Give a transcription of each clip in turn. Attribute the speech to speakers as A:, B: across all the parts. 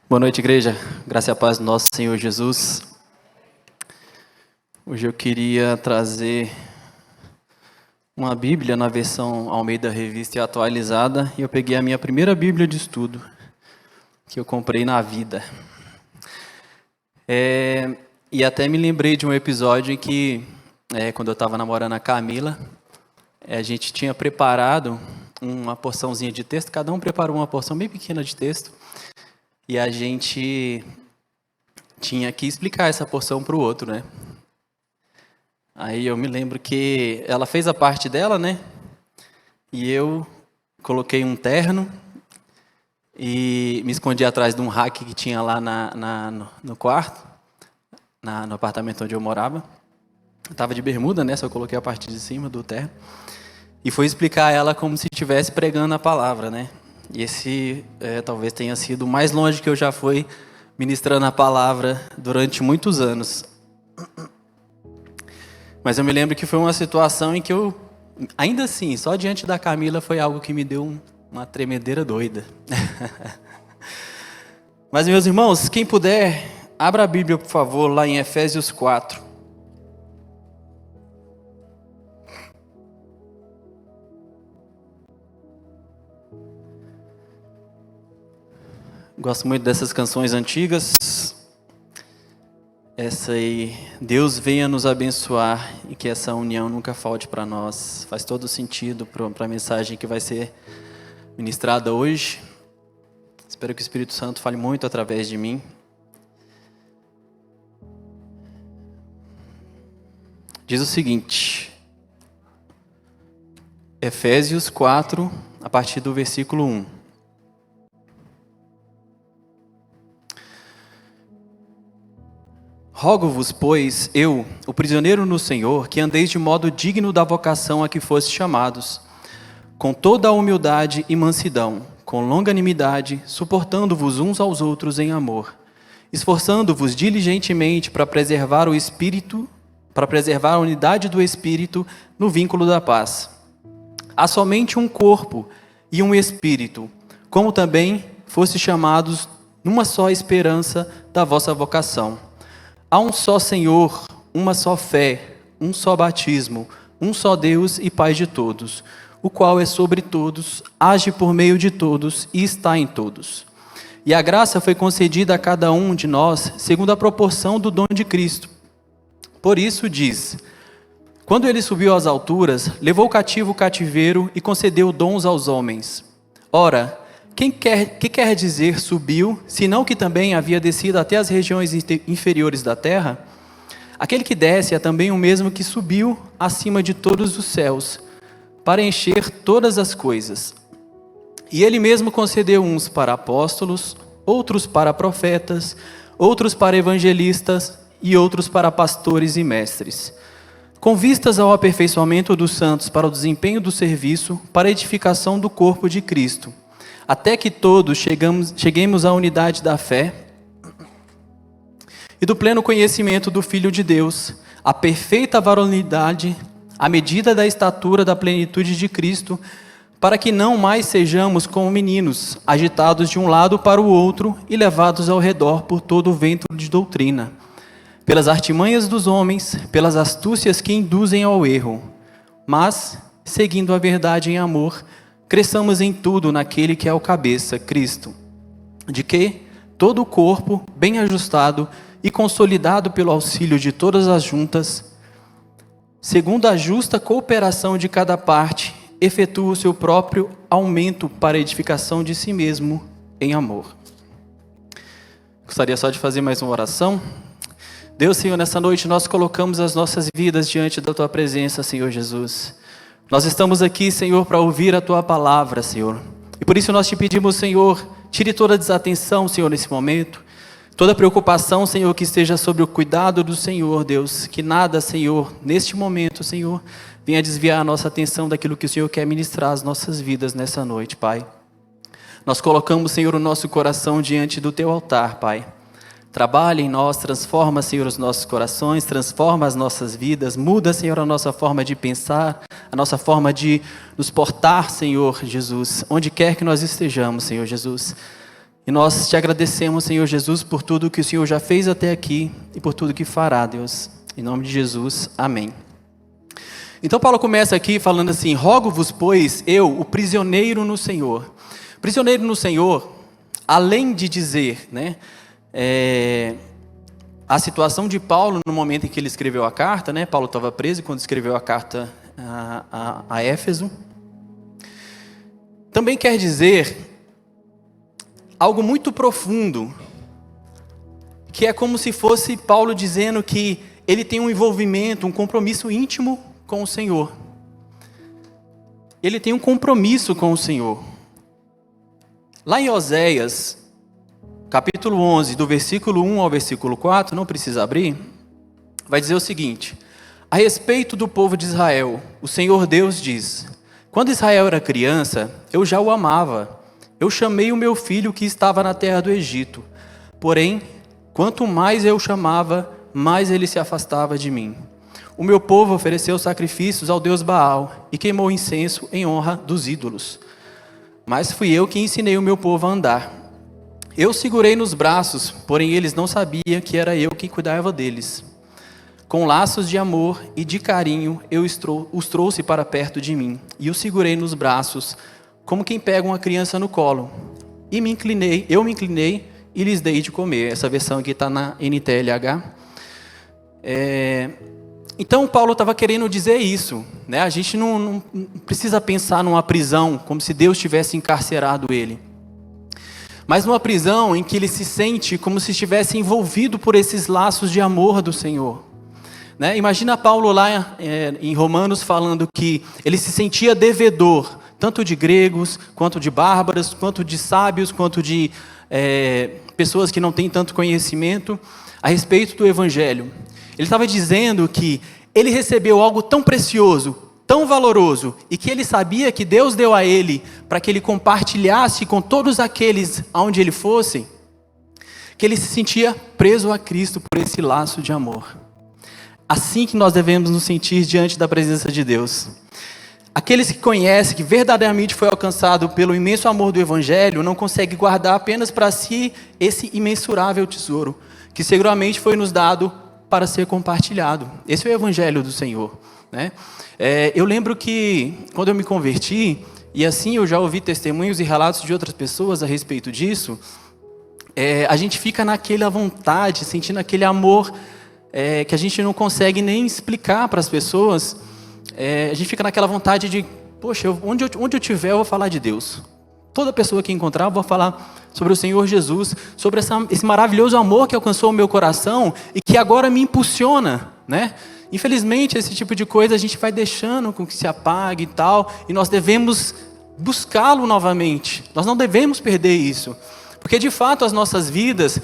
A: Boa noite, igreja. Graça e a paz do nosso Senhor Jesus. Hoje eu queria trazer uma Bíblia na versão Almeida Revista e Atualizada. E eu peguei a minha primeira Bíblia de estudo, que eu comprei na vida. E até me lembrei de um episódio em que, quando eu estava namorando a Camila, a gente tinha preparado uma porçãozinha de texto. Cada um preparou uma porção bem pequena de texto. E a gente tinha que explicar essa porção para o outro, né? Aí eu me lembro que ela fez a parte dela, né? E eu coloquei um terno e me escondi atrás de um rack que tinha lá no quarto, no apartamento onde eu morava. Eu estava de bermuda, né? Só coloquei a parte de cima do terno. E fui explicar a ela como se estivesse pregando a palavra, né? E esse talvez tenha sido o mais longe que eu já fui ministrando a palavra durante muitos anos. Mas eu me lembro que foi uma situação em que eu, ainda assim, só diante da Camila foi algo que me deu uma tremedeira doida. Mas, meus irmãos, quem puder, abra a Bíblia, por favor, lá em Efésios 4. Gosto muito dessas canções antigas. Essa aí, Deus venha nos abençoar e que essa união nunca falte para nós. Faz todo sentido para a mensagem que vai ser ministrada hoje. Espero que o Espírito Santo fale muito através de mim. Diz o seguinte, Efésios 4, a partir do versículo 1. Rogo-vos, pois, eu, o prisioneiro no Senhor, que andeis de modo digno da vocação a que fostes chamados, com toda a humildade e mansidão, com longanimidade, suportando-vos uns aos outros em amor, esforçando-vos diligentemente para preservar o Espírito, para preservar a unidade do Espírito no vínculo da paz. Há somente um corpo e um Espírito, como também fostes chamados numa só esperança da vossa vocação. Há um só Senhor, uma só fé, um só batismo, um só Deus e Pai de todos, o qual é sobre todos, age por meio de todos e está em todos. E a graça foi concedida a cada um de nós, segundo a proporção do dom de Cristo. Por isso diz, quando ele subiu às alturas, levou cativo o cativeiro e concedeu dons aos homens. Ora, que quer dizer subiu, senão que também havia descido até as regiões inferiores da terra? Aquele que desce é também o mesmo que subiu acima de todos os céus, para encher todas as coisas. E ele mesmo concedeu uns para apóstolos, outros para profetas, outros para evangelistas e outros para pastores e mestres, com vistas ao aperfeiçoamento dos santos para o desempenho do serviço, para a edificação do corpo de Cristo, até que todos cheguemos à unidade da fé e do pleno conhecimento do Filho de Deus, à perfeita varonilidade, à medida da estatura da plenitude de Cristo, para que não mais sejamos como meninos, agitados de um lado para o outro e levados ao redor por todo o vento de doutrina, pelas artimanhas dos homens, pelas astúcias que induzem ao erro, mas, seguindo a verdade em amor, cresçamos em tudo naquele que é o cabeça, Cristo, de que todo o corpo, bem ajustado e consolidado pelo auxílio de todas as juntas, segundo a justa cooperação de cada parte, efetua o seu próprio aumento para a edificação de si mesmo em amor. Gostaria só de fazer mais uma oração. Deus, Senhor, nessa noite nós colocamos as nossas vidas diante da Tua presença, Senhor Jesus. Nós estamos aqui, Senhor, para ouvir a Tua palavra, Senhor. E por isso nós te pedimos, Senhor, tire toda a desatenção, Senhor, nesse momento. Toda preocupação, Senhor, que esteja sobre o cuidado do Senhor, Deus. Que nada, Senhor, neste momento, Senhor, venha desviar a nossa atenção daquilo que o Senhor quer ministrar às nossas vidas nessa noite, Pai. Nós colocamos, Senhor, o nosso coração diante do Teu altar, Pai. Trabalha em nós, transforma, Senhor, os nossos corações, transforma as nossas vidas, muda, Senhor, a nossa forma de pensar, a nossa forma de nos portar, Senhor Jesus, onde quer que nós estejamos, Senhor Jesus. E nós te agradecemos, Senhor Jesus, por tudo que o Senhor já fez até aqui e por tudo que fará, Deus. Em nome de Jesus, amém. Então Paulo começa aqui falando assim: rogo-vos, pois, eu, o prisioneiro no Senhor. Prisioneiro no Senhor, além de dizer, né, a situação de Paulo no momento em que ele escreveu a carta, né? Paulo estava preso quando escreveu a carta a Éfeso. Também quer dizer algo muito profundo, que é como se fosse Paulo dizendo que ele tem um envolvimento, um compromisso íntimo com o Senhor. Ele tem um compromisso com o Senhor. Lá em Oséias, capítulo 11, do versículo 1 ao versículo 4, não precisa abrir, vai dizer o seguinte: a respeito do povo de Israel, o Senhor Deus diz: quando Israel era criança, eu já o amava. Eu chamei o meu filho que estava na terra do Egito. Porém, quanto mais eu o chamava, mais ele se afastava de mim. O meu povo ofereceu sacrifícios ao Deus Baal e queimou incenso em honra dos ídolos. Mas fui eu que ensinei o meu povo a andar. Eu segurei nos braços, porém eles não sabiam que era eu quem cuidava deles. Com laços de amor e de carinho, eu os trouxe para perto de mim e os segurei nos braços, como quem pega uma criança no colo. E eu me inclinei e lhes dei de comer. Essa versão aqui está na NTLH. Então Paulo estava querendo dizer isso, né? A gente não precisa pensar numa prisão como se Deus tivesse encarcerado ele, mas numa prisão em que ele se sente como se estivesse envolvido por esses laços de amor do Senhor, né? Imagina Paulo lá em Romanos falando que ele se sentia devedor, tanto de gregos, quanto de bárbaros, quanto de sábios, quanto de pessoas que não têm tanto conhecimento a respeito do Evangelho. Ele estava dizendo que ele recebeu algo tão precioso, tão valoroso, e que ele sabia que Deus deu a ele para que ele compartilhasse com todos aqueles aonde ele fosse, que ele se sentia preso a Cristo por esse laço de amor. Assim que nós devemos nos sentir diante da presença de Deus. Aqueles que conhecem, que verdadeiramente foi alcançado pelo imenso amor do Evangelho, não conseguem guardar apenas para si esse imensurável tesouro, que seguramente foi nos dado para ser compartilhado. Esse é o Evangelho do Senhor, né? Eu lembro que quando eu me converti, e assim eu já ouvi testemunhos e relatos de outras pessoas a respeito disso, a gente fica naquela vontade, sentindo aquele amor que a gente não consegue nem explicar para as pessoas. A gente fica naquela vontade de, poxa, onde eu estiver eu vou falar de Deus. Toda pessoa que encontrar eu vou falar sobre o Senhor Jesus, sobre esse maravilhoso amor que alcançou o meu coração e que agora me impulsiona, né? Infelizmente esse tipo de coisa a gente vai deixando com que se apague e tal, e nós devemos buscá-lo novamente. Nós não devemos perder isso. Porque de fato as nossas vidas,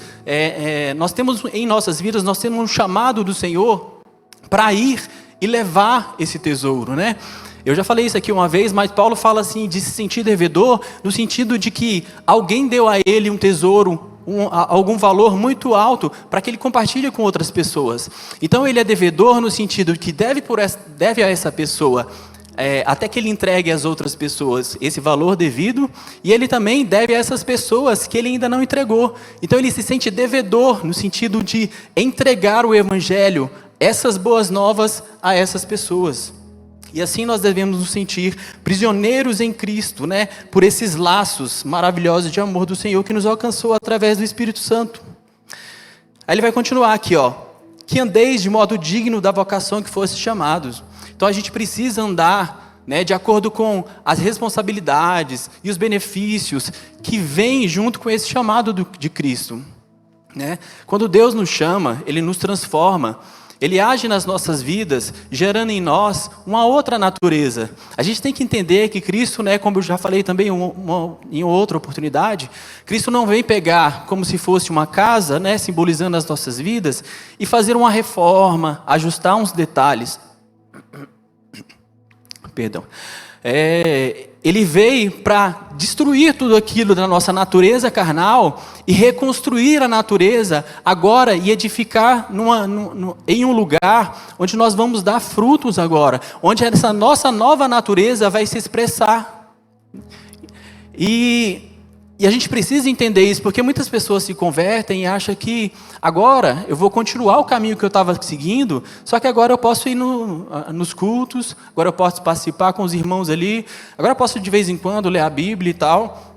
A: nós temos um chamado do Senhor para ir e levar esse tesouro, né? Eu já falei isso aqui uma vez, mas Paulo fala assim de se sentir devedor, no sentido de que alguém deu a ele um tesouro, algum valor muito alto, para que ele compartilhe com outras pessoas. Então ele é devedor no sentido de que deve a essa pessoa, até que ele entregue às outras pessoas esse valor devido, e ele também deve a essas pessoas que ele ainda não entregou. Então ele se sente devedor no sentido de entregar o Evangelho, essas boas novas, a essas pessoas. E assim nós devemos nos sentir prisioneiros em Cristo, né? Por esses laços maravilhosos de amor do Senhor que nos alcançou através do Espírito Santo. Aí ele vai continuar aqui, ó. Que andeis de modo digno da vocação que fosse chamados. Então a gente precisa andar, né, de acordo com as responsabilidades e os benefícios que vêm junto com esse chamado de Cristo, né? Quando Deus nos chama, Ele nos transforma. Ele age nas nossas vidas, gerando em nós uma outra natureza. A gente tem que entender que Cristo, né, como eu já falei também em outra oportunidade, Cristo não vem pegar como se fosse uma casa, né, simbolizando as nossas vidas, e fazer uma reforma, ajustar uns detalhes. Perdão. Ele veio para destruir tudo aquilo da nossa natureza carnal e reconstruir a natureza agora e edificar em um lugar onde nós vamos dar frutos agora, onde essa nossa nova natureza vai se expressar. E E a gente precisa entender isso, porque muitas pessoas se convertem e acham que agora eu vou continuar o caminho que eu estava seguindo, só que agora eu posso ir nos cultos, agora eu posso participar com os irmãos ali, agora eu posso de vez em quando ler a Bíblia e tal.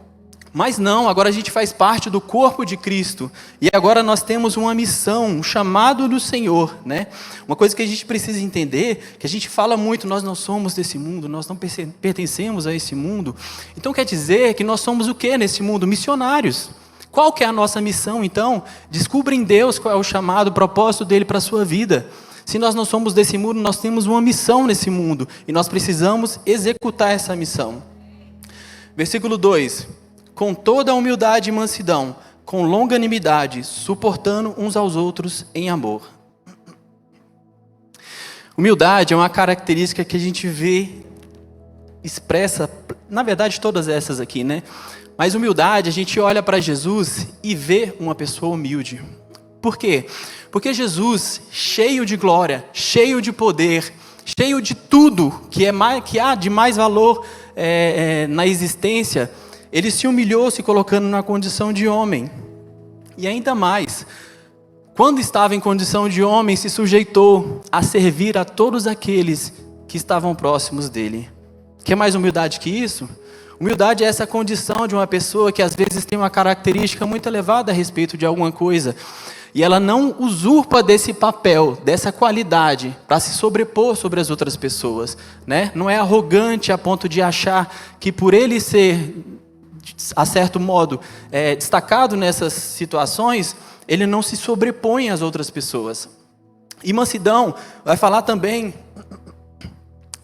A: Mas não, agora a gente faz parte do corpo de Cristo. E agora nós temos uma missão, um chamado do Senhor, né? Uma coisa que a gente precisa entender, que a gente fala muito, nós não somos desse mundo, nós não pertencemos a esse mundo. Então quer dizer que nós somos o que nesse mundo? Missionários. Qual que é a nossa missão, então? Descubra em Deus qual é o chamado, o propósito dele para a sua vida. Se nós não somos desse mundo, nós temos uma missão nesse mundo. E nós precisamos executar essa missão. Versículo 2. Com toda a humildade e mansidão, com longanimidade, suportando uns aos outros em amor. Humildade é uma característica que a gente vê expressa, na verdade todas essas aqui, né? Mas humildade, a gente olha para Jesus e vê uma pessoa humilde. Por quê? Porque Jesus, cheio de glória, cheio de poder, cheio de tudo que há de mais valor na existência, ele se humilhou se colocando na condição de homem. E ainda mais, quando estava em condição de homem, se sujeitou a servir a todos aqueles que estavam próximos dele. Quer mais humildade que isso? Humildade é essa condição de uma pessoa que às vezes tem uma característica muito elevada a respeito de alguma coisa. E ela não usurpa desse papel, dessa qualidade, para se sobrepor sobre as outras pessoas, né? Não é arrogante a ponto de achar que por ele ser, a certo modo, destacado nessas situações, ele não se sobrepõe às outras pessoas. E mansidão vai falar também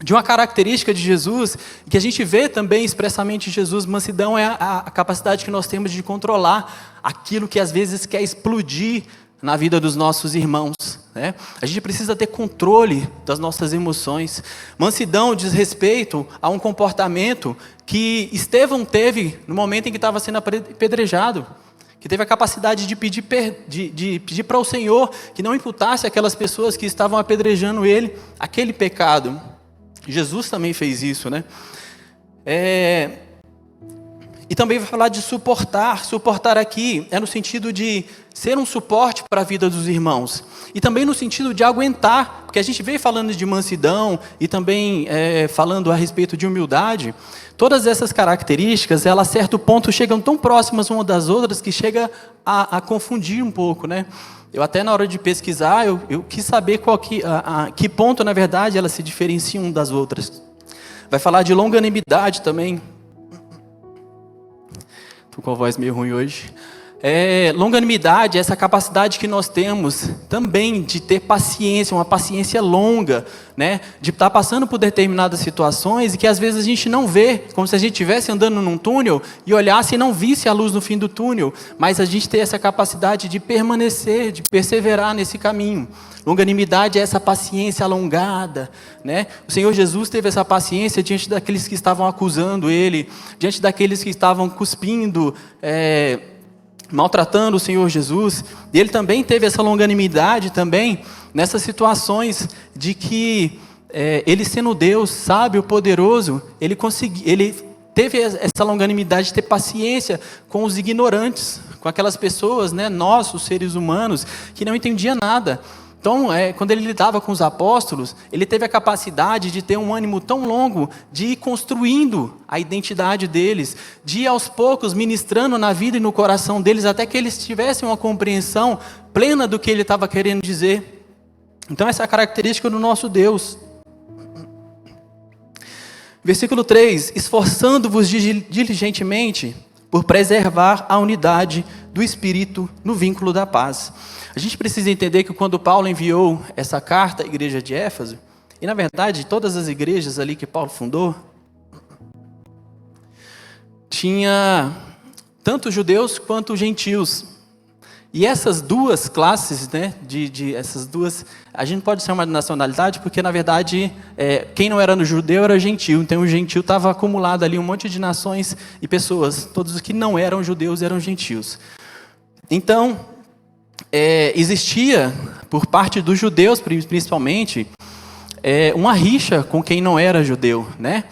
A: de uma característica de Jesus, que a gente vê também expressamente em Jesus. Mansidão é a capacidade que nós temos de controlar aquilo que às vezes quer explodir na vida dos nossos irmãos, né? A gente precisa ter controle das nossas emoções. Mansidão diz respeito a um comportamento que Estevão teve no momento em que estava sendo apedrejado, que teve a capacidade de pedir para o Senhor que não imputasse aquelas pessoas que estavam apedrejando ele aquele pecado. Jesus também fez isso, né? E também vai falar de suportar. Suportar aqui é no sentido de ser um suporte para a vida dos irmãos. E também no sentido de aguentar, porque a gente veio falando de mansidão e também falando a respeito de humildade. Todas essas características, elas a certo ponto chegam tão próximas umas das outras que chega a confundir um pouco, né? Eu até na hora de pesquisar, eu quis saber que ponto, na verdade, elas se diferenciam das outras. Vai falar de longanimidade também. Estou com a voz meio ruim hoje. Longanimidade é essa capacidade que nós temos também de ter paciência, uma paciência longa, né? De estar passando por determinadas situações e que às vezes a gente não vê, como se a gente estivesse andando num túnel e olhasse e não visse a luz no fim do túnel, mas a gente tem essa capacidade de permanecer, de perseverar nesse caminho. Longanimidade é essa paciência alongada, né? O Senhor Jesus teve essa paciência diante daqueles que estavam acusando Ele, diante daqueles que estavam cuspindo, maltratando o Senhor Jesus. E Ele também teve essa longanimidade também nessas situações de que Ele sendo Deus, sábio, poderoso, Ele teve essa longanimidade de ter paciência com os ignorantes, com aquelas pessoas, né, nós, os seres humanos, que não entendiam nada. Então, quando ele lidava com os apóstolos, ele teve a capacidade de ter um ânimo tão longo de ir construindo a identidade deles, de ir aos poucos ministrando na vida e no coração deles, até que eles tivessem uma compreensão plena do que ele estava querendo dizer. Então, essa é a característica do nosso Deus. Versículo 3: esforçando-vos diligentemente por preservar a unidade do Espírito no vínculo da paz. A gente precisa entender que quando Paulo enviou essa carta à igreja de Éfeso, e na verdade todas as igrejas ali que Paulo fundou, tinha tanto judeus quanto gentios. E essas duas classes, né, essas duas, a gente pode chamar de nacionalidade, porque na verdade quem não era no judeu era gentio. Então o gentio estava acumulado ali um monte de nações e pessoas. Todos os que não eram judeus eram gentios. Então existia por parte dos judeus, principalmente, uma rixa com quem não era judeu, né?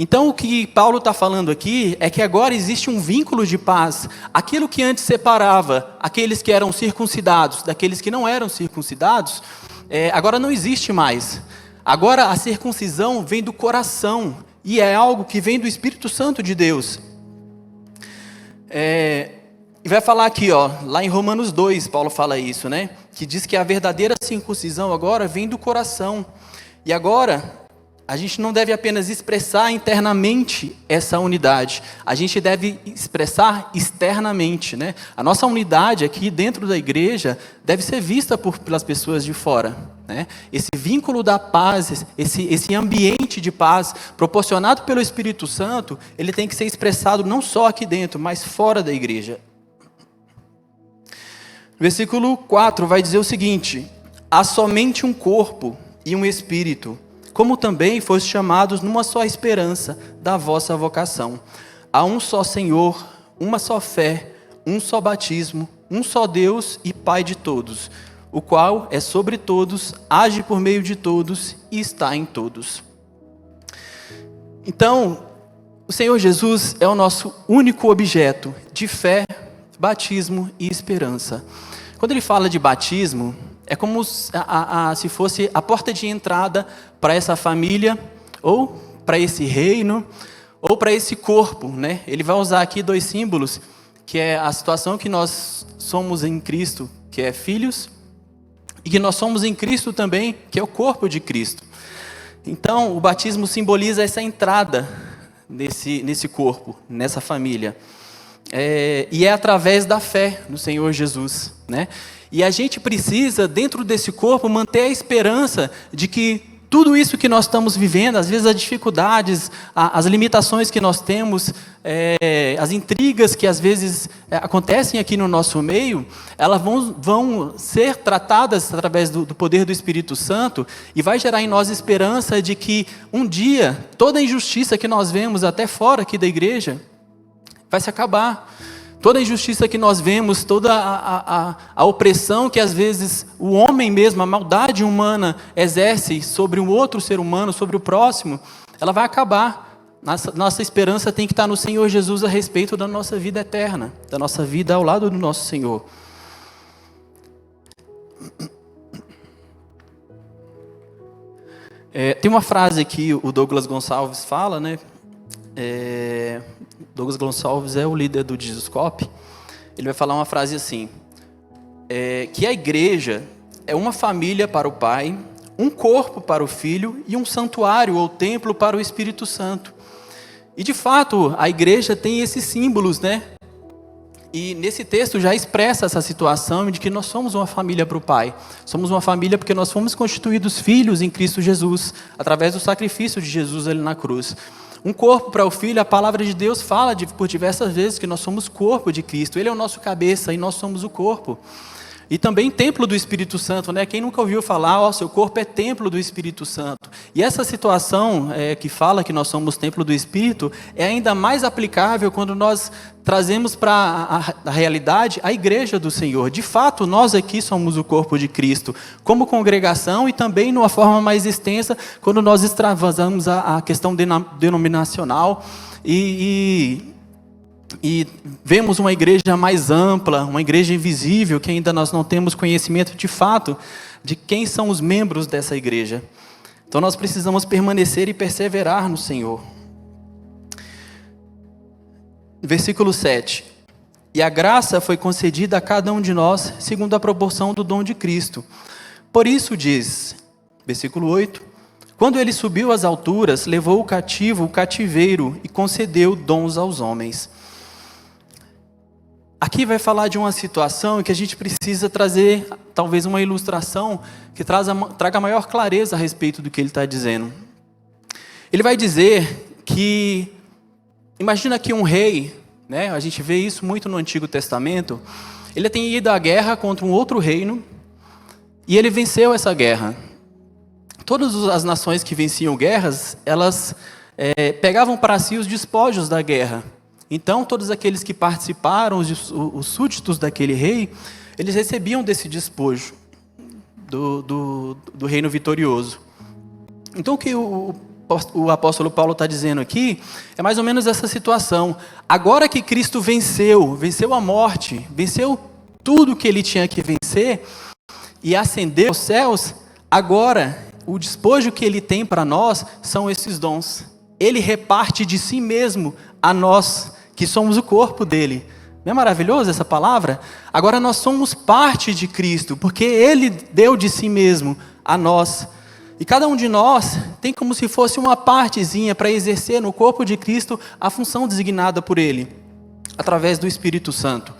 A: Então, o que Paulo está falando aqui é que agora existe um vínculo de paz. Aquilo que antes separava aqueles que eram circuncidados daqueles que não eram circuncidados, agora não existe mais. Agora a circuncisão vem do coração e é algo que vem do Espírito Santo de Deus. E vai falar aqui, lá em Romanos 2, Paulo fala isso, né? Que diz que a verdadeira circuncisão agora vem do coração. E agora a gente não deve apenas expressar internamente essa unidade, a gente deve expressar externamente, né? A nossa unidade aqui dentro da igreja deve ser vista pelas pessoas de fora, né? Esse vínculo da paz, esse ambiente de paz proporcionado pelo Espírito Santo, ele tem que ser expressado não só aqui dentro, mas fora da igreja. Versículo 4 vai dizer o seguinte: há somente um corpo e um espírito, como também foste chamados numa só esperança da vossa vocação. Há um só Senhor, uma só fé, um só batismo, um só Deus e Pai de todos, o qual é sobre todos, age por meio de todos e está em todos. Então, o Senhor Jesus é o nosso único objeto de fé, batismo e esperança. Quando ele fala de batismo, é como se fosse a porta de entrada para essa família, ou para esse reino, ou para esse corpo, né? Ele vai usar aqui 2 símbolos, que é a situação que nós somos em Cristo, que é filhos, e que nós somos em Cristo também, que é o corpo de Cristo. Então, o batismo simboliza essa entrada nesse corpo, nessa família. E é através da fé no Senhor Jesus, né? E a gente precisa, dentro desse corpo, manter a esperança de que tudo isso que nós estamos vivendo, às vezes as dificuldades, as limitações que nós temos, as intrigas que às vezes acontecem aqui no nosso meio, elas vão ser tratadas através do poder do Espírito Santo e vai gerar em nós esperança de que um dia toda a injustiça que nós vemos até fora aqui da igreja vai se acabar. Toda a injustiça que nós vemos, toda a opressão que às vezes o homem mesmo, a maldade humana exerce sobre um outro ser humano, sobre o próximo, ela vai acabar. Nossa esperança tem que estar no Senhor Jesus a respeito da nossa vida eterna, da nossa vida ao lado do nosso Senhor. Tem uma frase que o Douglas Gonçalves fala, né? Douglas Gonçalves é o líder do Jesuscope. Ele vai falar uma frase assim: que a igreja é uma família para o Pai, um corpo para o Filho e um santuário ou templo para o Espírito Santo. E de fato, a igreja tem esses símbolos, né? E nesse texto já expressa essa situação de que nós somos uma família para o Pai. Somos uma família porque nós fomos constituídos filhos em Cristo Jesus, através do sacrifício de Jesus ali na cruz. Um corpo para o Filho, a palavra de Deus fala por diversas vezes que nós somos corpo de Cristo. Ele é o nosso cabeça e nós somos o corpo. E também templo do Espírito Santo, né? Quem nunca ouviu falar, seu corpo é templo do Espírito Santo. E essa situação que fala que nós somos templo do Espírito é ainda mais aplicável quando nós trazemos para a realidade a igreja do Senhor. De fato, nós aqui somos o corpo de Cristo, como congregação e também de uma forma mais extensa, quando nós extravasamos a questão denominacional e vemos uma igreja mais ampla, uma igreja invisível, que ainda nós não temos conhecimento de fato de quem são os membros dessa igreja. Então nós precisamos permanecer e perseverar no Senhor. Versículo 7. E a graça foi concedida a cada um de nós, segundo a proporção do dom de Cristo. Por isso diz, versículo 8, quando ele subiu às alturas, levou o cativo o cativeiro e concedeu dons aos homens. Aqui vai falar de uma situação em que a gente precisa trazer, talvez, uma ilustração que traga maior clareza a respeito do que ele está dizendo. Ele vai dizer que, imagina que um rei, né, a gente vê isso muito no Antigo Testamento, ele tem ido à guerra contra um outro reino e ele venceu essa guerra. Todas as nações que venciam guerras, elas pegavam para si os despojos da guerra. Então, todos aqueles que participaram, os súditos daquele rei, eles recebiam desse despojo do reino vitorioso. Então, o que o o apóstolo Paulo está dizendo aqui é mais ou menos essa situação. Agora que Cristo venceu a morte, venceu tudo que ele tinha que vencer e ascendeu aos céus, agora o despojo que ele tem para nós são esses dons. Ele reparte de si mesmo a nós, que somos o corpo dele. Não é maravilhoso essa palavra? Agora nós somos parte de Cristo, porque ele deu de si mesmo a nós. E cada um de nós tem como se fosse uma partezinha para exercer no corpo de Cristo a função designada por ele, através do Espírito Santo.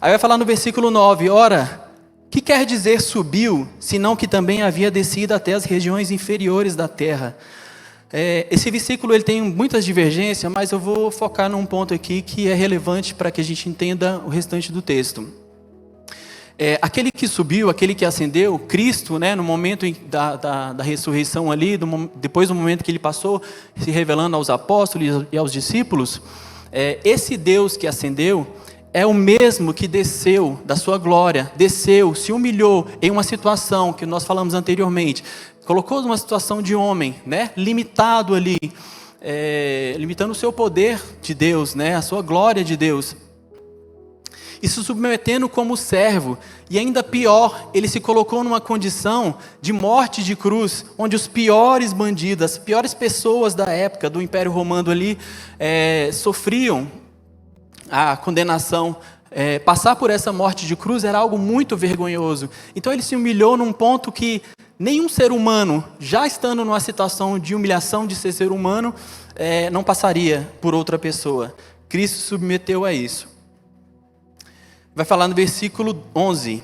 A: Aí vai falar no versículo 9, ora, que quer dizer subiu, senão que também havia descido até as regiões inferiores da terra? Esse versículo ele tem muitas divergências, mas eu vou focar num ponto aqui que é relevante para que a gente entenda o restante do texto. Aquele que subiu, aquele que ascendeu, Cristo, né, no momento da ressurreição ali, depois do momento que ele passou se revelando aos apóstolos e aos discípulos, esse Deus que ascendeu é o mesmo que desceu da sua glória, desceu, se humilhou em uma situação que nós falamos anteriormente, colocou numa situação de homem, né, limitado ali, limitando o seu poder de Deus, né, a sua glória de Deus, e se submetendo como servo, e ainda pior, ele se colocou numa condição de morte de cruz, onde os piores bandidos, as piores pessoas da época do Império Romano ali, sofriam a condenação. Passar por essa morte de cruz era algo muito vergonhoso. Então ele se humilhou num ponto que nenhum ser humano, já estando numa situação de humilhação de ser humano, não passaria por outra pessoa. Cristo se submeteu a isso. Vai falar no versículo 11.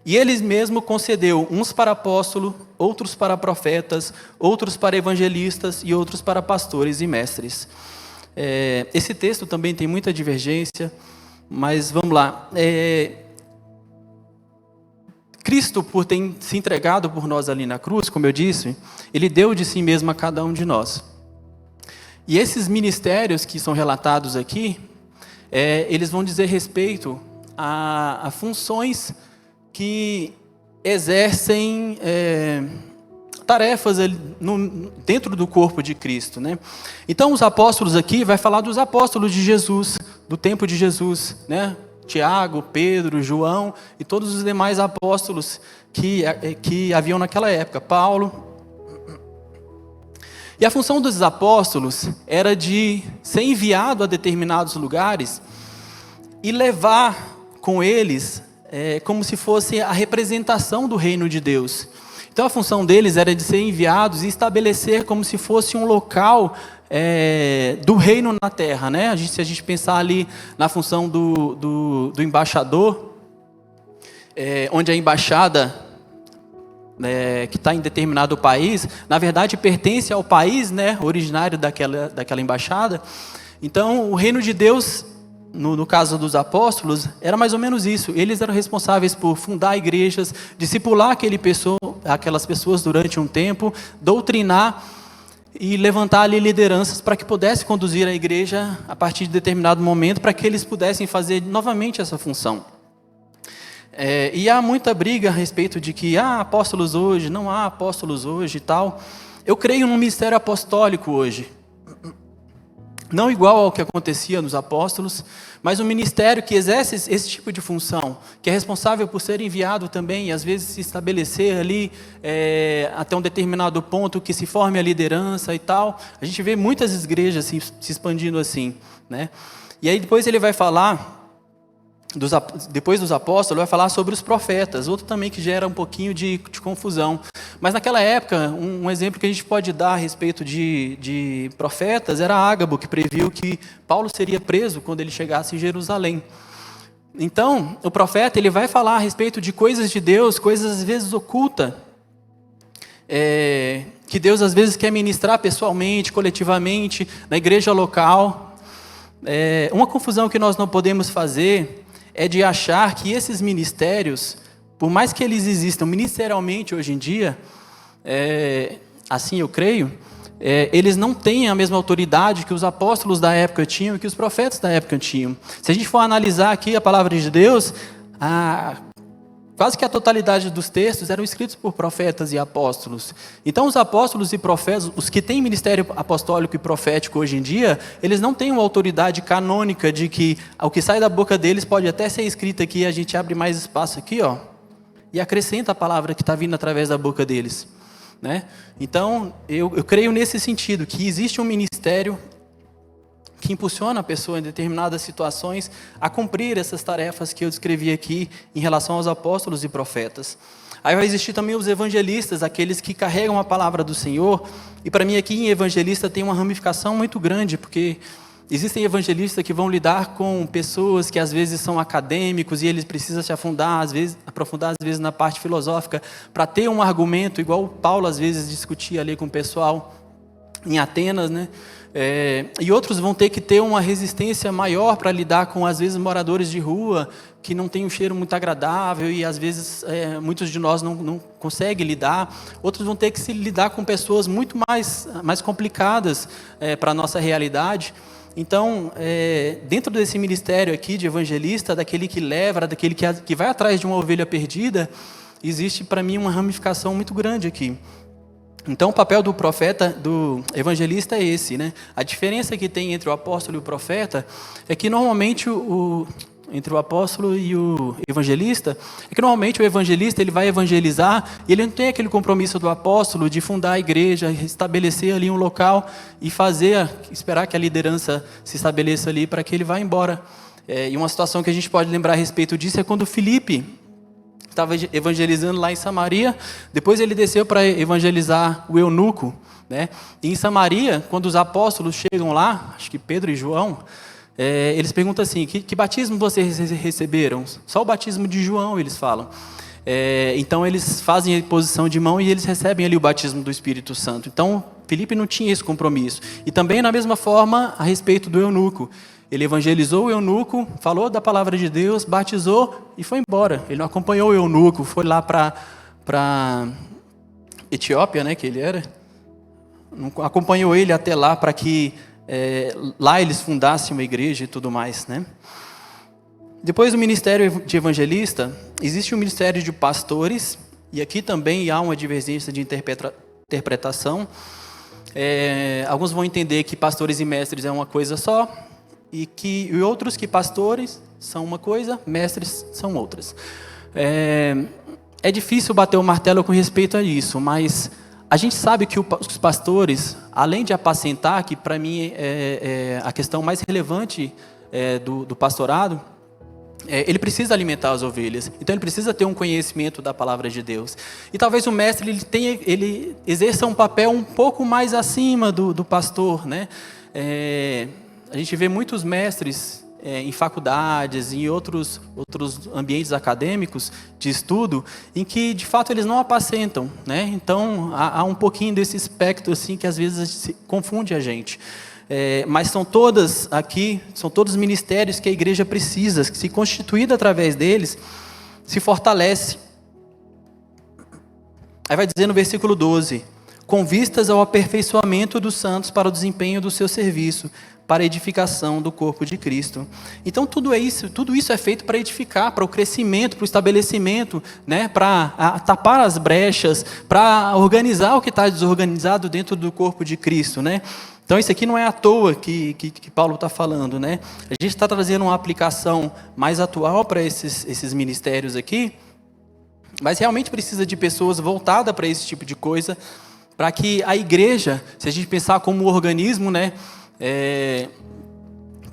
A: E ele mesmo concedeu uns para apóstolo, outros para profetas, outros para evangelistas e outros para pastores e mestres. Esse texto também tem muita divergência, mas vamos lá. Cristo, por ter se entregado por nós ali na cruz, como eu disse, ele deu de si mesmo a cada um de nós. E esses ministérios que são relatados aqui, eles vão dizer respeito a funções que exercem tarefas dentro do corpo de Cristo, né? Então os apóstolos aqui, vai falar dos apóstolos de Jesus, do tempo de Jesus, né? Tiago, Pedro, João e todos os demais apóstolos que haviam naquela época, Paulo. E a função dos apóstolos era de ser enviado a determinados lugares e levar com eles como se fosse a representação do reino de Deus. Então a função deles era de ser enviados e estabelecer como se fosse um local do reino na terra, né? Se a gente pensar ali na função do embaixador, onde a embaixada que está em determinado país, na verdade pertence ao país, né, originário daquela embaixada. Então o reino de Deus, no caso dos apóstolos, era mais ou menos isso. Eles eram responsáveis por fundar igrejas, discipular aquelas pessoas durante um tempo, doutrinar e levantar ali lideranças para que pudesse conduzir a igreja a partir de determinado momento, para que eles pudessem fazer novamente essa função. E há muita briga a respeito de que há apóstolos hoje, não há apóstolos hoje e tal. Eu creio no ministério apostólico hoje. Não igual ao que acontecia nos apóstolos, mas um ministério que exerce esse tipo de função, que é responsável por ser enviado também, e às vezes se estabelecer ali até um determinado ponto, que se forme a liderança e tal. A gente vê muitas igrejas se expandindo assim, né? E aí depois ele vai falar, depois dos apóstolos, vai falar sobre os profetas, outro também que gera um pouquinho de confusão. Mas naquela época, um exemplo que a gente pode dar a respeito de profetas era Ágabo, que previu que Paulo seria preso quando ele chegasse em Jerusalém. Então, o profeta ele vai falar a respeito de coisas de Deus, coisas às vezes ocultas, que Deus às vezes quer ministrar pessoalmente, coletivamente, na igreja local. Uma confusão que nós não podemos fazer é de achar que esses ministérios, por mais que eles existam ministerialmente hoje em dia, assim eu creio, eles não têm a mesma autoridade que os apóstolos da época tinham e que os profetas da época tinham. Se a gente for analisar aqui a palavra de Deus, quase que a totalidade dos textos eram escritos por profetas e apóstolos. Então, os apóstolos e profetas, os que têm ministério apostólico e profético hoje em dia, eles não têm uma autoridade canônica de que o que sai da boca deles pode até ser escrito aqui, a gente abre mais espaço aqui, ó, e acrescenta a palavra que está vindo através da boca deles, né? Então, eu creio nesse sentido, que existe um ministério que impulsiona a pessoa em determinadas situações a cumprir essas tarefas que eu descrevi aqui em relação aos apóstolos e profetas. Aí vai existir também os evangelistas, aqueles que carregam a palavra do Senhor, e para mim aqui em evangelista tem uma ramificação muito grande, porque existem evangelistas que vão lidar com pessoas que às vezes são acadêmicos e eles precisam se aprofundar às vezes na parte filosófica para ter um argumento, igual Paulo às vezes discutia ali com o pessoal em Atenas, né? E outros vão ter que ter uma resistência maior para lidar com, às vezes, moradores de rua que não tem um cheiro muito agradável e, às vezes, muitos de nós não conseguem lidar. Outros vão ter que se lidar com pessoas muito mais complicadas para a nossa realidade. Então, dentro desse ministério aqui de evangelista, daquele que leva, daquele que vai atrás de uma ovelha perdida, existe, para mim, uma ramificação muito grande aqui. Então, o papel do profeta, do evangelista é esse, né? A diferença que tem entre o apóstolo e o profeta é que normalmente entre o apóstolo e o evangelista, é que normalmente o evangelista ele vai evangelizar e ele não tem aquele compromisso do apóstolo de fundar a igreja, estabelecer ali um local e esperar que a liderança se estabeleça ali para que ele vá embora. E uma situação que a gente pode lembrar a respeito disso é quando Filipe estava evangelizando lá em Samaria, depois ele desceu para evangelizar o eunuco, né? E em Samaria, quando os apóstolos chegam lá, acho que Pedro e João, eles perguntam assim, que batismo vocês receberam? Só o batismo de João, eles falam. Então eles fazem a imposição de mão e eles recebem ali o batismo do Espírito Santo. Então Filipe não tinha esse compromisso. E também da mesma forma a respeito do eunuco. Ele evangelizou o eunuco, falou da palavra de Deus, batizou e foi embora. Ele não acompanhou o eunuco, foi lá para Etiópia, né, que ele era. Não acompanhou ele até lá para que lá eles fundassem uma igreja e tudo mais, né? Depois do ministério de evangelista, existe o ministério de pastores, e aqui também há uma divergência de interpretação. Alguns vão entender que pastores e mestres é uma coisa só, e outros que pastores são uma coisa, mestres são outras. É difícil bater o martelo com respeito a isso, mas a gente sabe que os pastores, além de apacentar, que para mim é a questão mais relevante do pastorado, ele precisa alimentar as ovelhas, então ele precisa ter um conhecimento da palavra de Deus. E talvez o mestre ele exerça um papel um pouco mais acima do pastor, né? A gente vê muitos mestres em faculdades, em outros ambientes acadêmicos de estudo, em que de fato eles não apacentam, né? Então há um pouquinho desse espectro assim que às vezes confunde a gente. Mas são todos ministérios que a igreja precisa, que se constituída através deles, se fortalece. Aí vai dizer no versículo 12, com vistas ao aperfeiçoamento dos santos para o desempenho do seu serviço, para a edificação do corpo de Cristo. Então tudo isso é feito para edificar, para o crescimento, para o estabelecimento, né? Para tapar as brechas, para organizar o que está desorganizado dentro do corpo de Cristo, né? Então isso aqui não é à toa que Paulo está falando, né? A gente está trazendo uma aplicação mais atual para esses ministérios aqui, mas realmente precisa de pessoas voltadas para esse tipo de coisa, para que a igreja, se a gente pensar como um organismo, né,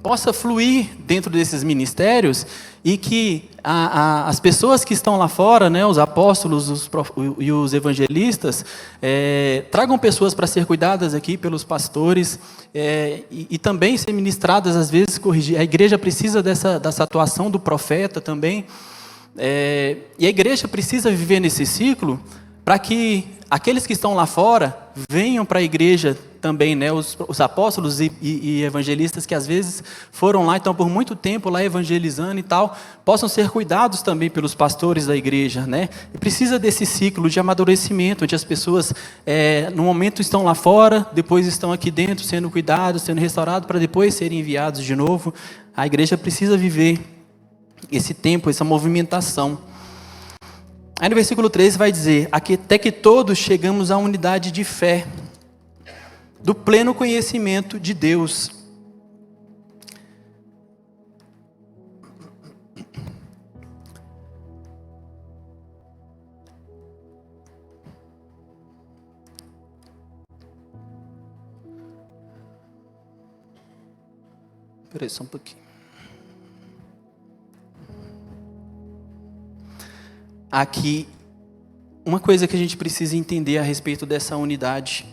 A: possa fluir dentro desses ministérios e que as pessoas que estão lá fora, né, os apóstolos e os evangelistas, tragam pessoas para ser cuidadas aqui pelos pastores e também ser ministradas, às vezes, corrigir. A igreja precisa dessa atuação do profeta também. E a igreja precisa viver nesse ciclo para que aqueles que estão lá fora venham para a igreja também, né, os apóstolos e evangelistas que às vezes foram lá, então por muito tempo lá evangelizando e tal, possam ser cuidados também pelos pastores da igreja, né? E precisa desse ciclo de amadurecimento, onde as pessoas no momento estão lá fora, depois estão aqui dentro sendo cuidados, sendo restaurados, para depois serem enviados de novo. A igreja precisa viver esse tempo, essa movimentação. Aí no versículo 13 vai dizer: até que todos chegamos à unidade de fé, do pleno conhecimento de Deus. Espera aí só um pouquinho. Aqui, uma coisa que a gente precisa entender a respeito dessa unidade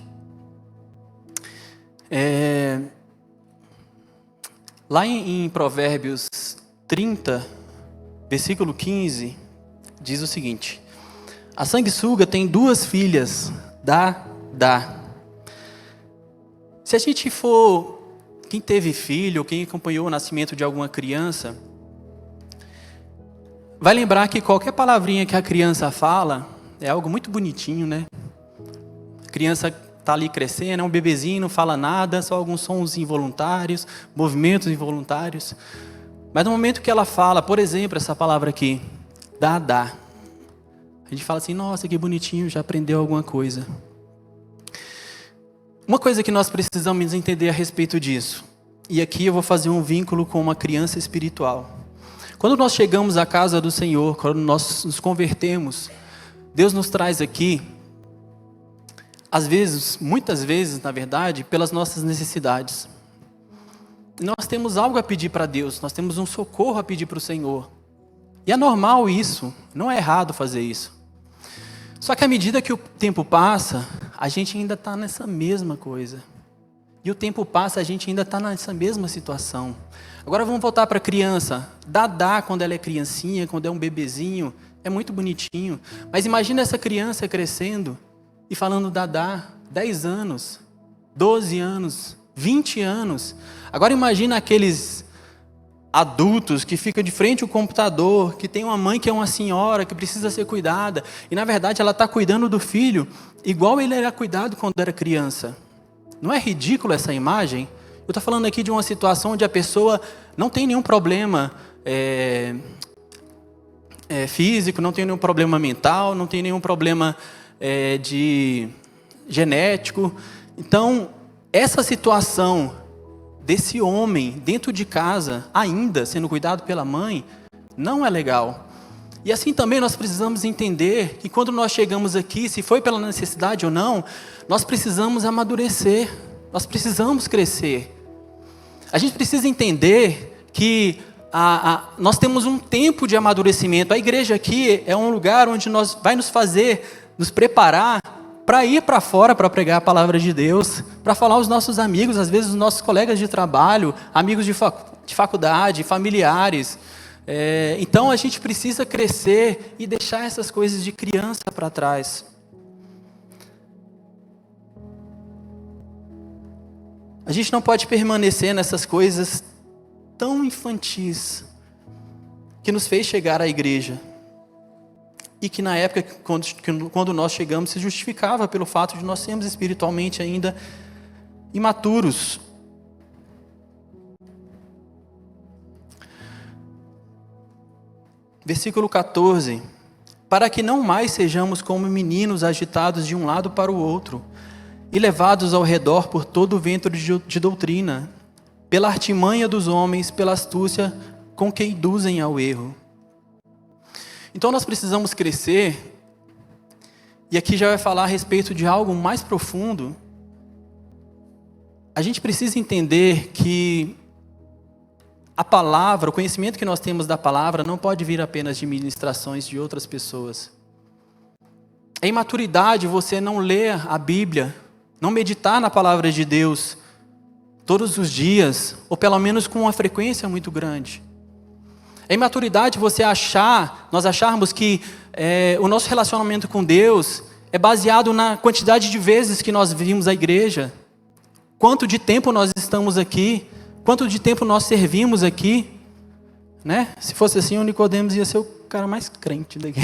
A: lá em Provérbios 30, versículo 15, diz o seguinte: a sanguessuga tem 2 filhas, dá. Se a gente for, quem teve filho, ou quem acompanhou o nascimento de alguma criança, vai lembrar que qualquer palavrinha que a criança fala é algo muito bonitinho, né? A criança está ali crescendo, é um bebezinho, não fala nada, só alguns sons involuntários, movimentos involuntários. Mas no momento que ela fala, por exemplo, essa palavra aqui, dá, a gente fala assim: nossa, que bonitinho, já aprendeu alguma coisa. Uma coisa que nós precisamos entender a respeito disso, e aqui eu vou fazer um vínculo com uma criança espiritual. Quando nós chegamos à casa do Senhor, quando nós nos convertemos, Deus nos traz aqui, às vezes, muitas vezes, na verdade, pelas nossas necessidades. Nós temos algo a pedir para Deus, nós temos um socorro a pedir para o Senhor. E é normal isso, não é errado fazer isso. Só que à medida que o tempo passa, a gente ainda está nessa mesma coisa. E o tempo passa, a gente ainda está nessa mesma situação. Agora vamos voltar para a criança. Dá quando ela é criancinha, quando é um bebezinho, é muito bonitinho. Mas imagina essa criança crescendo e falando dá, 10 anos, 12 anos, 20 anos. Agora imagina aqueles adultos que ficam de frente ao computador, que tem uma mãe que é uma senhora, que precisa ser cuidada, e na verdade ela está cuidando do filho igual ele era cuidado quando era criança. Não é ridículo essa imagem? Eu estou falando aqui de uma situação onde a pessoa não tem nenhum problema físico, não tem nenhum problema mental, não tem nenhum problema de genético. Então, essa situação desse homem dentro de casa, ainda sendo cuidado pela mãe, não é legal. E assim também nós precisamos entender que quando nós chegamos aqui, se foi pela necessidade ou não, nós precisamos amadurecer, nós precisamos crescer. A gente precisa entender que nós temos um tempo de amadurecimento. A igreja aqui é um lugar onde vai nos fazer, nos preparar para ir para fora para pregar a palavra de Deus, para falar aos nossos amigos, às vezes os nossos colegas de trabalho, amigos de faculdade, familiares. Então a gente precisa crescer e deixar essas coisas de criança para trás. A gente não pode permanecer nessas coisas tão infantis que nos fez chegar à igreja. E que na época, quando nós chegamos, se justificava pelo fato de nós sermos espiritualmente ainda imaturos. Versículo 14. Para que não mais sejamos como meninos agitados de um lado para o outro, e levados ao redor por todo o vento de doutrina, pela artimanha dos homens, pela astúcia com que induzem ao erro. Então nós precisamos crescer, e aqui já vai falar a respeito de algo mais profundo. A gente precisa entender que a palavra, o conhecimento que nós temos da palavra não pode vir apenas de ministrações de outras pessoas. É imaturidade você não ler a Bíblia, não meditar na palavra de Deus todos os dias, ou pelo menos com uma frequência muito grande. É imaturidade nós acharmos que o nosso relacionamento com Deus é baseado na quantidade de vezes que nós vimos a igreja, quanto de tempo nós estamos aqui, quanto de tempo nós servimos aqui, né? Se fosse assim, o Nicodemos ia ser o cara mais crente daqui.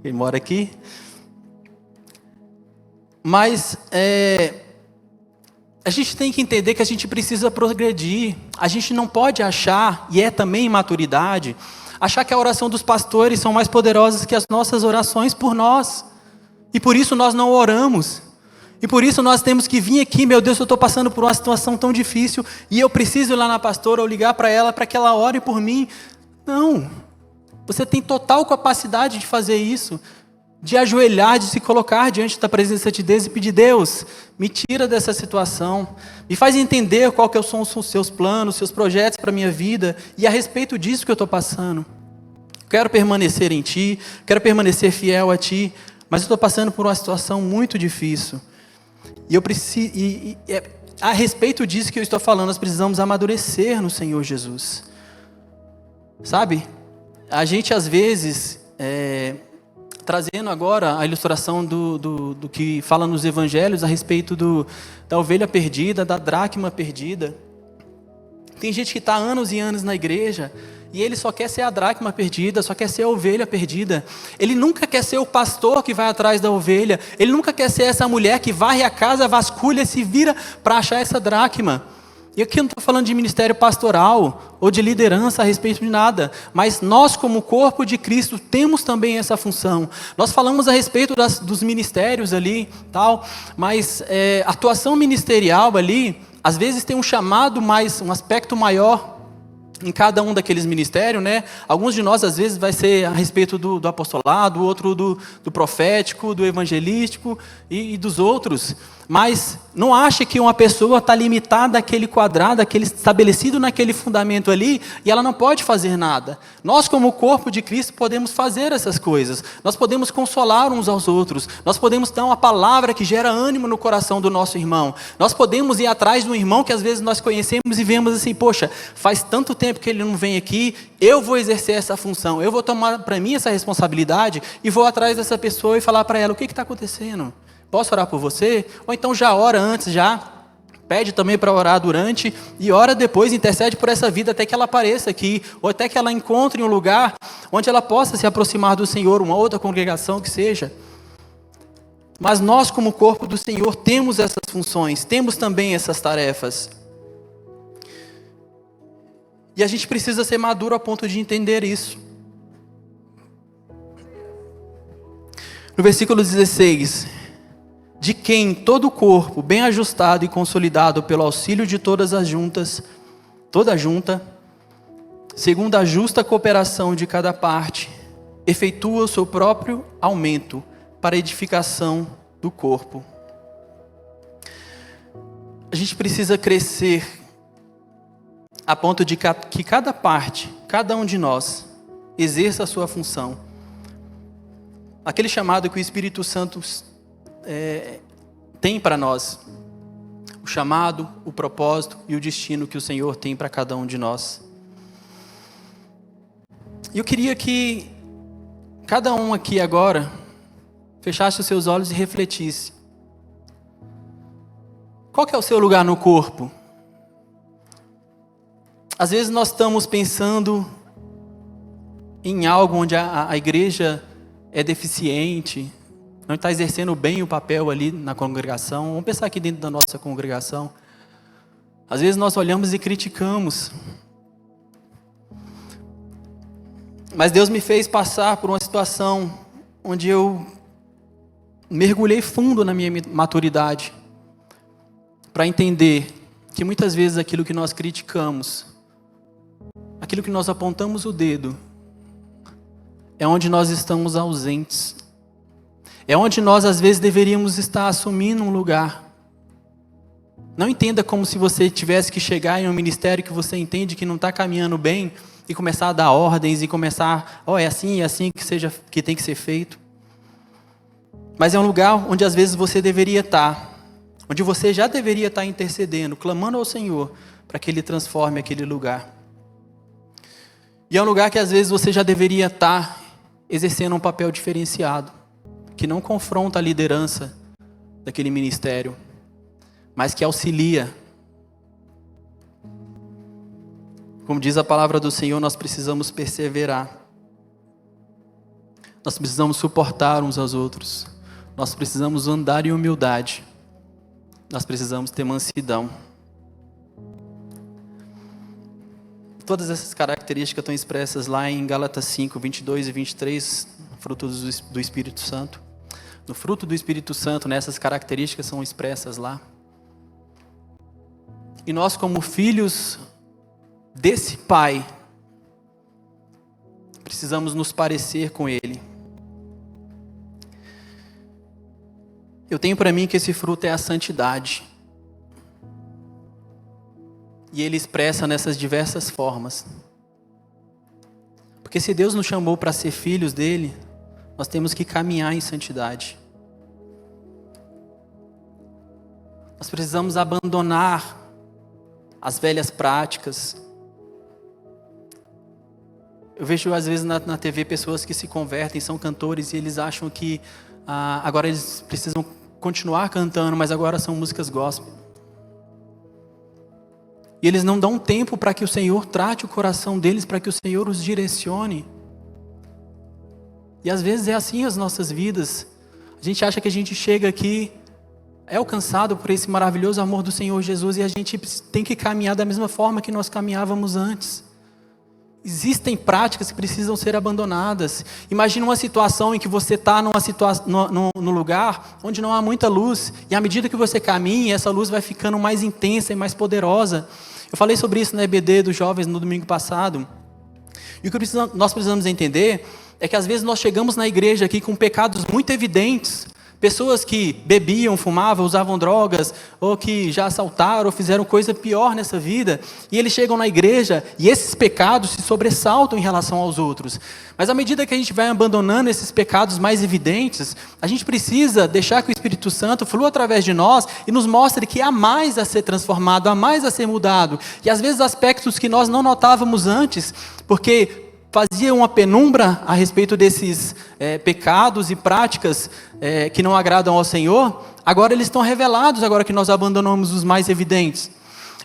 A: Ele mora aqui. Mas a gente tem que entender que a gente precisa progredir. A gente não pode achar, e é também imaturidade, achar que a oração dos pastores são mais poderosas que as nossas orações por nós. E por isso nós não oramos. E por isso nós temos que vir aqui, meu Deus, eu estou passando por uma situação tão difícil e eu preciso ir lá na pastora ou ligar para ela para que ela ore por mim. Não. Você tem total capacidade de fazer isso, de ajoelhar, de se colocar diante da presença de Deus e pedir: Deus, me tira dessa situação, me faz entender qual que são os seus planos, seus projetos para a minha vida, e a respeito disso que eu estou passando. Quero permanecer em Ti, quero permanecer fiel a Ti, mas eu estou passando por uma situação muito difícil. E eu preciso, a respeito disso que eu estou falando, nós precisamos amadurecer no Senhor Jesus. Sabe? A gente às vezes, trazendo agora a ilustração do que fala nos evangelhos a respeito da ovelha perdida, da dracma perdida. Tem gente que está anos e anos na igreja e ele só quer ser a dracma perdida, só quer ser a ovelha perdida. Ele nunca quer ser o pastor que vai atrás da ovelha. Ele nunca quer ser essa mulher que varre a casa, vasculha, se vira para achar essa dracma. E aqui eu não estou falando de ministério pastoral ou de liderança a respeito de nada, mas nós como corpo de Cristo temos também essa função. Nós falamos a respeito dos ministérios ali, tal, mas a atuação ministerial ali, às vezes tem um chamado mais, um aspecto maior em cada um daqueles ministérios, né? Alguns de nós às vezes vai ser a respeito do apostolado, outro do profético, do evangelístico e dos outros. Mas não ache que uma pessoa está limitada àquele quadrado, estabelecido naquele fundamento ali, e ela não pode fazer nada. Nós, como corpo de Cristo, podemos fazer essas coisas. Nós podemos consolar uns aos outros. Nós podemos dar uma palavra que gera ânimo no coração do nosso irmão. Nós podemos ir atrás de um irmão que às vezes nós conhecemos e vemos assim: poxa, faz tanto tempo que ele não vem aqui, eu vou exercer essa função, eu vou tomar para mim essa responsabilidade e vou atrás dessa pessoa e falar para ela: o que está acontecendo? Posso orar por você? Ou então já ora antes, já pede também para orar durante e ora depois, intercede por essa vida até que ela apareça aqui, ou até que ela encontre um lugar onde ela possa se aproximar do Senhor, uma outra congregação que seja. Mas nós, como corpo do Senhor, temos essas funções, temos também essas tarefas. E a gente precisa ser maduro a ponto de entender isso. No versículo 16... de quem todo o corpo, bem ajustado e consolidado pelo auxílio de todas as juntas, toda junta, segundo a justa cooperação de cada parte, efetua o seu próprio aumento para a edificação do corpo. A gente precisa crescer a ponto de que cada parte, cada um de nós, exerça a sua função. Aquele chamado que o Espírito Santo tem para nós, o chamado, o propósito e o destino que o Senhor tem para cada um de nós. E eu queria que cada um aqui agora fechasse os seus olhos e refletisse. Qual que é o seu lugar no corpo? Às vezes nós estamos pensando em algo onde a igreja é deficiente, não está exercendo bem o papel ali na congregação. Vamos pensar aqui dentro da nossa congregação. Às vezes nós olhamos e criticamos. Mas Deus me fez passar por uma situação onde eu mergulhei fundo na minha maturidade para entender que muitas vezes aquilo que nós criticamos, aquilo que nós apontamos o dedo, é onde nós estamos ausentes. É onde nós às vezes deveríamos estar assumindo um lugar. Não entenda como se você tivesse que chegar em um ministério que você entende que não está caminhando bem e começar a dar ordens e começar, é assim que tem que ser feito. Mas é um lugar onde às vezes você deveria estar, onde você já deveria estar intercedendo, clamando ao Senhor para que Ele transforme aquele lugar. E é um lugar que às vezes você já deveria estar exercendo um papel diferenciado, que não confronta a liderança daquele ministério, mas que auxilia. Como diz a palavra do Senhor, nós precisamos perseverar. Nós precisamos suportar uns aos outros. Nós precisamos andar em humildade. Nós precisamos ter mansidão. Todas essas características estão expressas lá em Gálatas 5, 22 e 23, frutos do Espírito Santo. No fruto do Espírito Santo, essas características são expressas lá. E nós, como filhos desse Pai, precisamos nos parecer com Ele. Eu tenho para mim que esse fruto é a santidade. E Ele expressa nessas diversas formas. Porque se Deus nos chamou para ser filhos dEle, nós temos que caminhar em santidade. Nós precisamos abandonar as velhas práticas. Eu vejo às vezes na TV pessoas que se convertem, são cantores, e eles acham que agora eles precisam continuar cantando, mas agora são músicas gospel. E eles não dão tempo para que o Senhor trate o coração deles, para que o Senhor os direcione. E às vezes é assim as nossas vidas. A gente acha que a gente chega aqui, é alcançado por esse maravilhoso amor do Senhor Jesus, e a gente tem que caminhar da mesma forma que nós caminhávamos antes. Existem práticas que precisam ser abandonadas. Imagina uma situação em que você está num lugar onde não há muita luz, e à medida que você caminha, essa luz vai ficando mais intensa e mais poderosa. Eu falei sobre isso na EBD dos jovens no domingo passado. E o que nós precisamos entender é que às vezes nós chegamos na igreja aqui com pecados muito evidentes. Pessoas que bebiam, fumavam, usavam drogas, ou que já assaltaram, ou fizeram coisa pior nessa vida, e eles chegam na igreja, e esses pecados se sobressaltam em relação aos outros. Mas à medida que a gente vai abandonando esses pecados mais evidentes, a gente precisa deixar que o Espírito Santo flua através de nós, e nos mostre que há mais a ser transformado, há mais a ser mudado, e às vezes aspectos que nós não notávamos antes, porque fazia uma penumbra a respeito desses pecados e práticas que não agradam ao Senhor, agora eles estão revelados, agora que nós abandonamos os mais evidentes.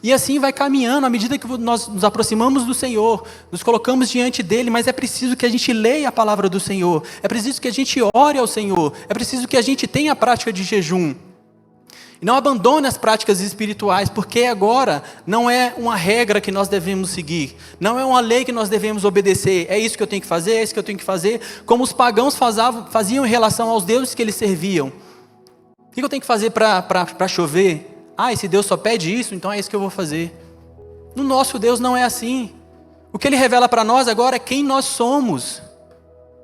A: E assim vai caminhando, à medida que nós nos aproximamos do Senhor, nos colocamos diante dEle, mas é preciso que a gente leia a palavra do Senhor, é preciso que a gente ore ao Senhor, é preciso que a gente tenha a prática de jejum. E não abandone as práticas espirituais, porque agora não é uma regra que nós devemos seguir, não é uma lei que nós devemos obedecer, é isso que eu tenho que fazer, é isso que eu tenho que fazer, como os pagãos faziam em relação aos deuses que eles serviam. O que eu tenho que fazer para chover? Esse Deus só pede isso, então é isso que eu vou fazer. No nosso Deus não é assim. O que Ele revela para nós agora é quem nós somos.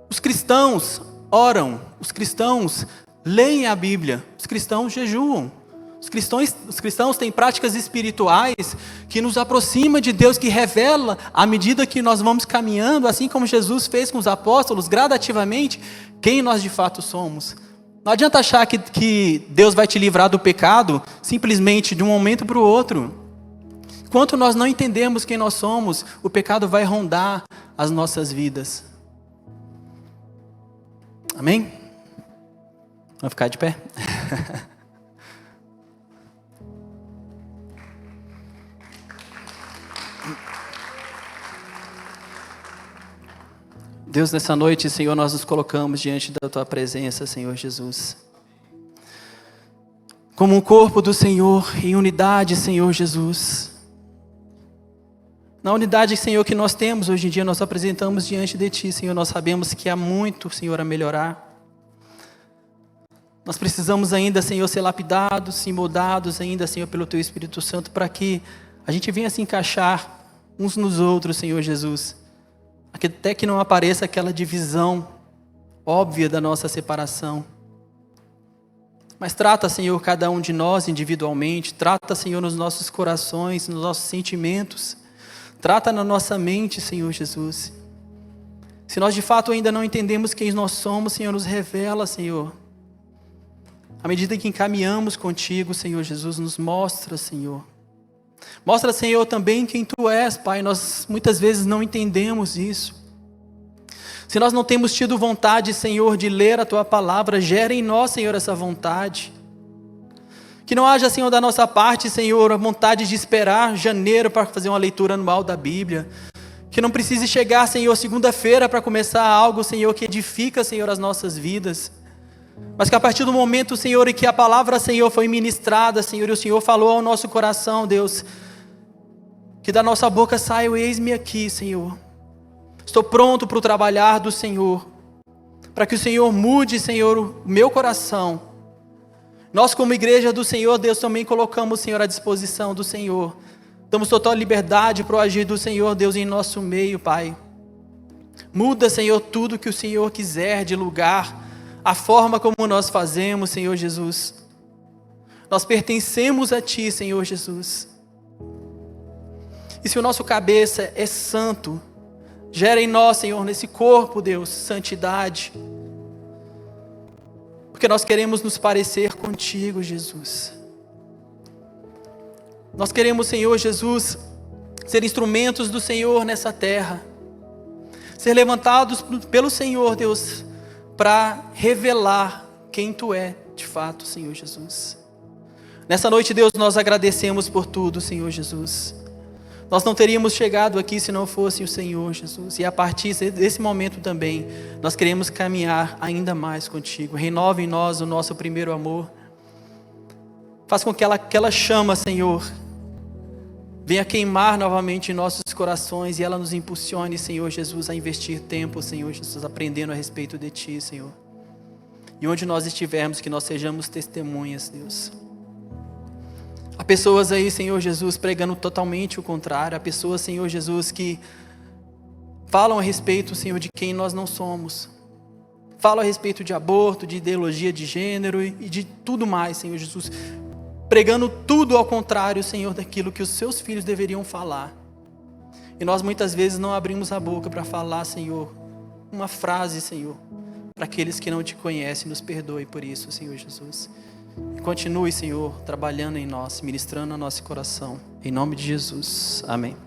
A: Os cristãos oram, os cristãos leem a Bíblia, os cristãos jejuam. Os cristãos têm práticas espirituais que nos aproximam de Deus, que revela, à medida que nós vamos caminhando, assim como Jesus fez com os apóstolos, gradativamente, quem nós de fato somos. Não adianta achar que Deus vai te livrar do pecado, simplesmente de um momento para o outro. Enquanto nós não entendemos quem nós somos, o pecado vai rondar as nossas vidas. Amém? Vamos ficar de pé? Deus, nessa noite, Senhor, nós nos colocamos diante da Tua presença, Senhor Jesus. Como um corpo do Senhor, em unidade, Senhor Jesus. Na unidade, Senhor, que nós temos hoje em dia, nós apresentamos diante de Ti, Senhor. Nós sabemos que há muito, Senhor, a melhorar. Nós precisamos ainda, Senhor, ser lapidados e moldados ainda, Senhor, pelo Teu Espírito Santo, para que a gente venha se encaixar uns nos outros, Senhor Jesus. Até que não apareça aquela divisão óbvia da nossa separação. Mas trata, Senhor, cada um de nós individualmente. Trata, Senhor, nos nossos corações, nos nossos sentimentos. Trata na nossa mente, Senhor Jesus. Se nós de fato ainda não entendemos quem nós somos, Senhor, nos revela, Senhor. À medida que encaminhamos contigo, Senhor Jesus, nos mostra, Senhor. Mostra, Senhor, também quem Tu és, Pai. Nós muitas vezes não entendemos isso. Se nós não temos tido vontade, Senhor, de ler a Tua palavra, gera em nós, Senhor, essa vontade. Que não haja, Senhor, da nossa parte, Senhor, a vontade de esperar janeiro para fazer uma leitura anual da Bíblia. Que não precise chegar, Senhor, segunda-feira para começar algo, Senhor, que edifica, Senhor, as nossas vidas. Mas que a partir do momento, Senhor, em que a palavra, Senhor, foi ministrada, Senhor, e o Senhor falou ao nosso coração, Deus, Que da nossa boca saia o eis-me aqui, Senhor. Estou pronto para o trabalhar do Senhor. Para que o Senhor mude, Senhor, o meu coração. Nós, como igreja do Senhor, Deus, também colocamos, Senhor, à disposição do Senhor. Damos total liberdade para o agir do Senhor, Deus, em nosso meio, Pai. Muda, Senhor, tudo que o Senhor quiser de lugar, a forma como nós fazemos, Senhor Jesus. Nós pertencemos a Ti, Senhor Jesus. E se o nosso cabeça é santo, gera em nós, Senhor, nesse corpo, Deus, santidade. Porque nós queremos nos parecer contigo, Jesus. Nós queremos, Senhor Jesus, ser instrumentos do Senhor nessa terra. Ser levantados pelo Senhor, Deus, para revelar quem Tu é, de fato, Senhor Jesus. Nessa noite, Deus, nós agradecemos por tudo, Senhor Jesus. Nós não teríamos chegado aqui se não fosse o Senhor, Jesus. E a partir desse momento também, nós queremos caminhar ainda mais contigo. Renova em nós o nosso primeiro amor. Faz com que aquela chama, Senhor, venha queimar novamente em nossos corações e ela nos impulsione, Senhor Jesus, a investir tempo, Senhor Jesus, aprendendo a respeito de Ti, Senhor. E onde nós estivermos, que nós sejamos testemunhas, Deus. Há pessoas aí, Senhor Jesus, pregando totalmente o contrário. Há pessoas, Senhor Jesus, que falam a respeito, Senhor, de quem nós não somos. Falam a respeito de aborto, de ideologia de gênero e de tudo mais, Senhor Jesus. Pregando tudo ao contrário, Senhor, daquilo que os Seus filhos deveriam falar. E nós muitas vezes não abrimos a boca para falar, Senhor, uma frase, Senhor, para aqueles que não Te conhecem. Nos perdoe por isso, Senhor Jesus. E continue, Senhor, trabalhando em nós, ministrando no nosso coração. Em nome de Jesus. Amém.